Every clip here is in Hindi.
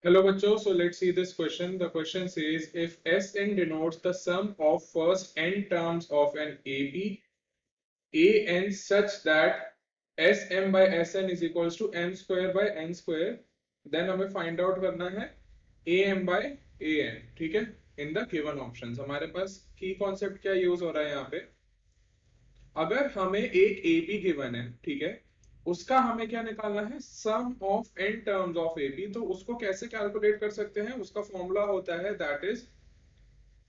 Hello bachcho, so let's see this question. The question says if Sn denotes the sum of first n terms of an AP, an such that Sm by Sn is equals to m square by n square, then हमें find out करना है am by an, ठीक है, in the given options. हमारे पास की concept क्या यूज हो रहा है यहाँ पे, अगर हमें एक AP गिवन है, ठीक है, उसका हमें क्या निकालना है, sum of n terms of AP, तो उसको कैसे कैलकुलेट कर सकते हैं, उसका फॉर्मूला होता है that is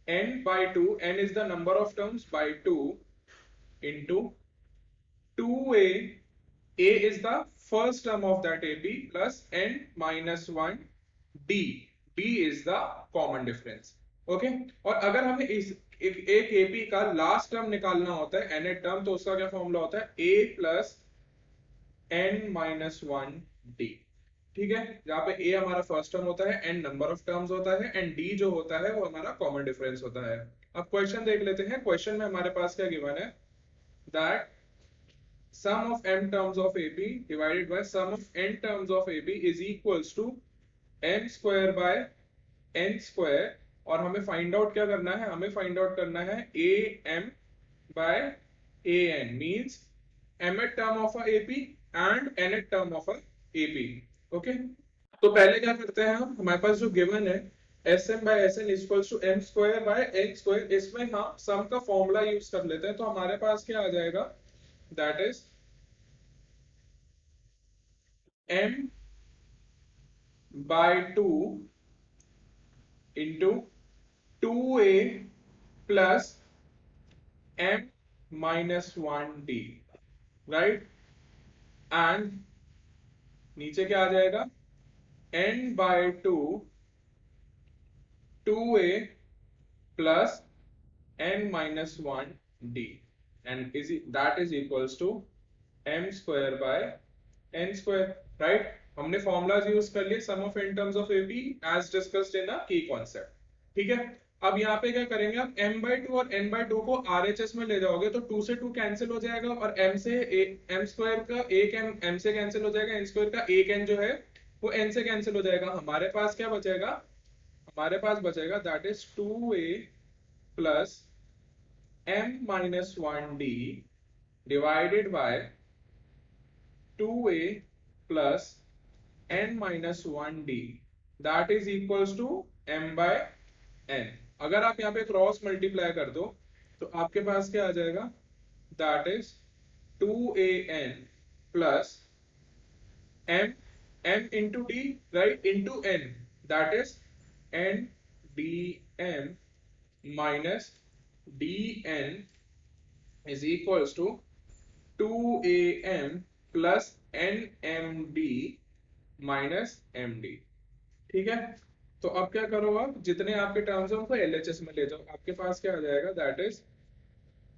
n by 2, n is the number of terms by 2 into 2a, a is the first term of that AP plus n minus 1 d, d is the common difference. Okay और अगर हमें इस एक AP का लास्ट टर्म निकालना होता है nth टर्म, तो उसका क्या फॉर्मूला होता है, a plus n minus 1 d, ठीक है, जहां पे a हमारा फर्स्ट टर्म होता है, n नंबर ऑफ टर्म्स होता है, एंड d जो होता है वो हमारा कॉमन डिफरेंस होता है. अब क्वेश्चन देख लेते हैं. क्वेश्चन में हमारे पास क्या गिवन है, that sum of m terms of AP divided by sum of n terms of AP is equals to m square by n square, और हमें फाइंड आउट क्या करना है, हमें फाइंड आउट करना है am by an means mth term of a AP and nth term of a AP. Okay तो पहले क्या करते हैं हम, हमारे पास जो गिवन है Sm by Sn equals to m square by n square, इसमें हम सम का फॉर्मूला यूज कर लेते हैं. तो हमारे पास क्या आ जाएगा, that is m by 2 into 2a plus m minus 1d, right, and नीचे क्या आ जाएगा, n by 2 2a plus n minus 1d, and that is equals to m square by n square, right. हमने फॉर्मूलाज यूज कर लिए sum of n terms of AP as discussed in a key concept, ठीक है. अब यहाँ पे क्या करेंगे आप, m by 2 और n by 2 को RHS में ले जाओगे तो 2 से 2 कैंसिल हो जाएगा, और m से m स्क्वायर का एक m से कैंसिल हो जाएगा, n स्क्वायर का एक n जो है वो n से कैंसिल हो जाएगा. हमारे पास क्या बचेगा, हमारे पास बचेगा that is 2a plus m minus 1d divided by 2a plus n minus 1d, that is equals to m by n. अगर आप यहाँ पे क्रॉस मल्टीप्लाई कर दो तो आपके पास क्या आ जाएगा, that is 2an plus m, m into d, right, into n, that is n dm minus dn is equals to 2am plus nmd minus md, ठीक है. तो अब क्या करो, आप जितने आपके टर्म्स हैं उनको LHS में ले जाओ. आपके पास क्या आ जाएगा, that is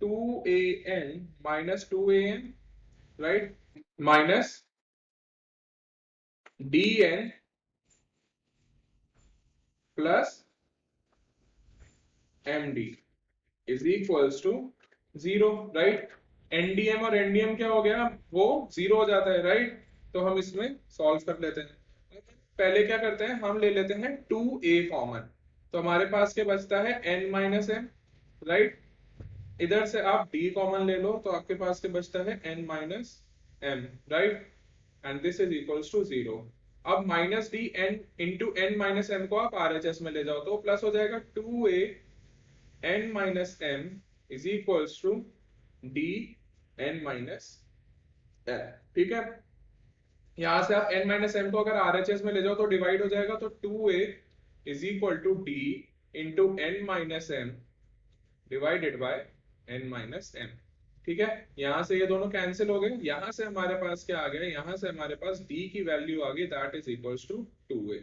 2an minus 2an, right, minus dn plus md is equals to 0, right. NDM और एनडीएम क्या हो गया, वो 0 हो जाता है, राइट. तो हम इसमें सॉल्व कर लेते हैं. पहले क्या करते हैं, हम ले लेते हैं 2a कॉमन, तो हमारे पास क्या बचता है n माइनस m, राइट. इधर से आप d कॉमन ले लो तो आपके पास क्या बचता है n minus m, right, and this is equals to 0. अब minus d n into n minus m को आप RHS में ले जाओ तो प्लस हो जाएगा 2a n minus m is equals to d n minus l, ठीक है. यहां से आप n माइनस m को अगर RHS में ले जाओ तो डिवाइड हो जाएगा, तो 2a is equal to d into n minus m divided by n minus m, ठीक है. यहां से ये दोनों कैंसिल हो गए, यहां से हमारे पास क्या आ गया, यहां से हमारे पास d की वैल्यू आ गई, that is equals to 2a,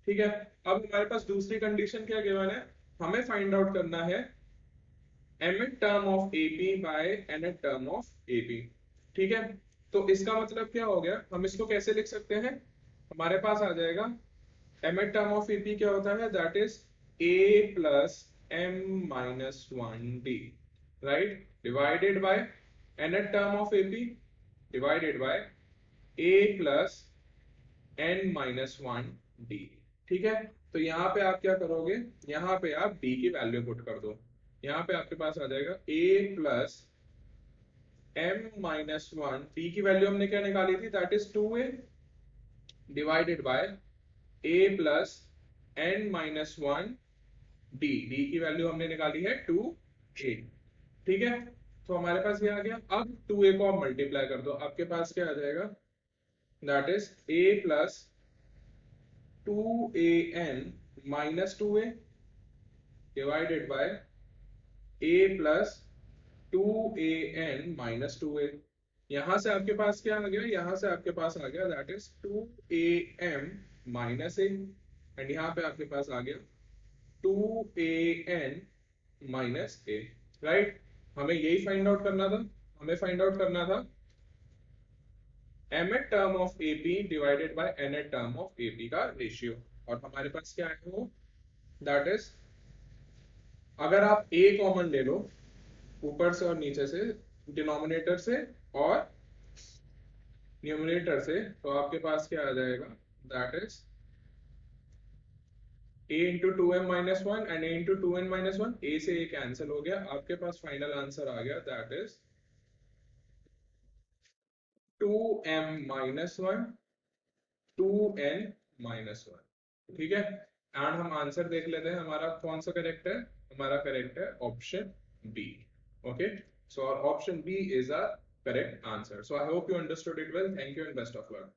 ठीक है. अब हमारे पास दूसरी कंडीशन क्या गिवन है, हमें फाइंड आउट करना है mth term of AP by nth term of AP, ठीक है. तो इसका मतलब क्या हो गया, हम इसको कैसे लिख सकते हैं, हमारे पास आ जाएगा mth term of AP क्या होता है, that is a plus m minus 1d, right, divided by nth term of AP divided by a plus n minus 1d, ठीक है, तो यहाँ पे आप क्या करोगे, यहाँ पे आप d की वैल्यू पुट कर दो। यहाँ पे आपके पास आ जाएगा a plus m minus one, D की वैल्यू हमने क्या निकाली थी, that is 2a divided by a plus n minus one D, D की वैल्यू हमने निकाली है 2a। ठीक है, तो हमारे पास ये आ गया। अब 2a को आप मल्टीप्लाई कर दो, आपके पास क्या आ जाएगा, that is a plus 2an minus 2a divided by a plus 2an minus 2a। यहां से आपके पास क्या आ गया, यहां से आपके पास आ गया that is 2am minus a, and यहाँ पे आपके पास आ गया 2an माइनस a। राइट, हमें यही फाइंड आउट करना था, हमें फाइंड आउट करना था mth term of AP divided by nth term of AP का रेशियो। और हमारे पास क्या है वो, दैट इज अगर आप a कॉमन ले लो ऊपर से और नीचे से, डिनोमिनेटर से और न्यूमरेटर से, तो आपके पास क्या आ जाएगा, that is a into two m minus one and a into two n minus one, a से a कैंसिल हो गया, आपके पास फाइनल आंसर आ गया that is 2m minus one 2n minus one. ठीक है, एंड हम आंसर देख लेते हैं हमारा कौन सा करेक्ट है, हमारा करेक्ट है option B. Okay, so option B is a correct answer. So I hope you understood it well, thank you and best of luck.